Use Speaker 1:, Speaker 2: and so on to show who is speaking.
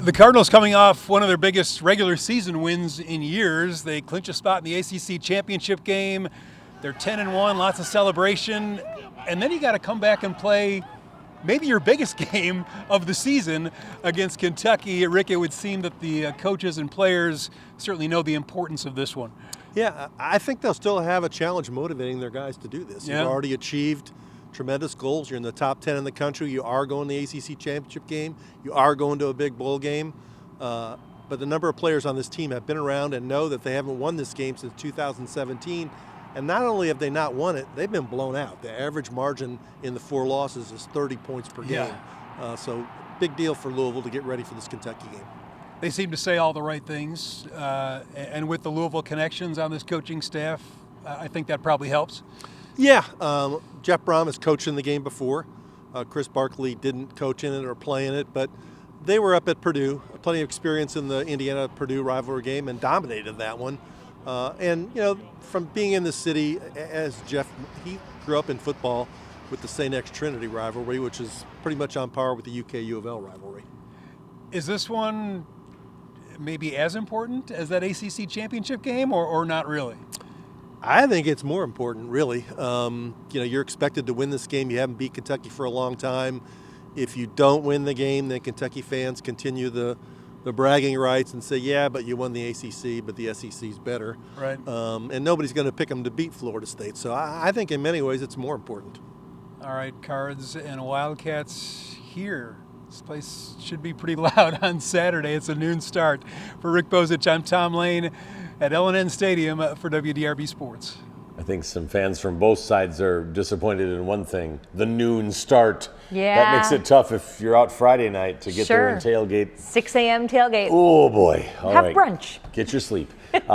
Speaker 1: The Cardinals coming off one of their biggest regular season wins in years. They clinch a spot in the ACC championship game. They're 10-1, lots of celebration. And then you got to come back and play maybe your biggest game of the season against Kentucky. Rick, it would seem that the coaches and players certainly know the importance of this one.
Speaker 2: Yeah, I think they'll still have a challenge motivating their guys to do this.
Speaker 1: Yeah.
Speaker 2: You've already achieved tremendous goals. You're in the top 10 in the country. You are going to the ACC championship game. You are going to a big bowl game. But the number of players on this team have been around and know that they haven't won this game since 2017. And not only have they not won it, they've been blown out. The average margin in the 4 losses is 30 points per game. So big deal for Louisville to get ready for this Kentucky game.
Speaker 1: They seem to say all the right things. And with the Louisville connections on this coaching staff, I think that probably helps.
Speaker 2: Yeah, Jeff Brom has coached in the game before. Chris Barkley didn't coach in it or play in it, but they were up at Purdue, plenty of experience in the Indiana-Purdue rivalry game, and dominated that one. And, you know, from being in the city, as Jeff, he grew up in football with the St. X Trinity rivalry, which is pretty much on par with the UK U of L rivalry.
Speaker 1: Is this one maybe as important as that ACC championship game, or not really?
Speaker 2: I think it's more important, really. You know, you're expected to win this game. You haven't beat Kentucky for a long time. If you don't win the game, then Kentucky fans continue the bragging rights and say, yeah, but you won the ACC, but the SEC's better.
Speaker 1: Right.
Speaker 2: And nobody's going to pick them to beat Florida State. So I think in many ways it's more important.
Speaker 1: All right, Cards and Wildcats here. This place should be pretty loud on Saturday. It's a noon start. For Rick Bozich, I'm Tom Lane at L&N Stadium for WDRB Sports.
Speaker 3: I think some fans from both sides are disappointed in one thing, the noon start.
Speaker 4: Yeah.
Speaker 3: That makes it tough if you're out Friday night to get there and tailgate.
Speaker 4: 6 a.m. tailgate.
Speaker 3: Oh boy. All
Speaker 4: Have
Speaker 3: right.
Speaker 4: brunch.
Speaker 3: Get your sleep.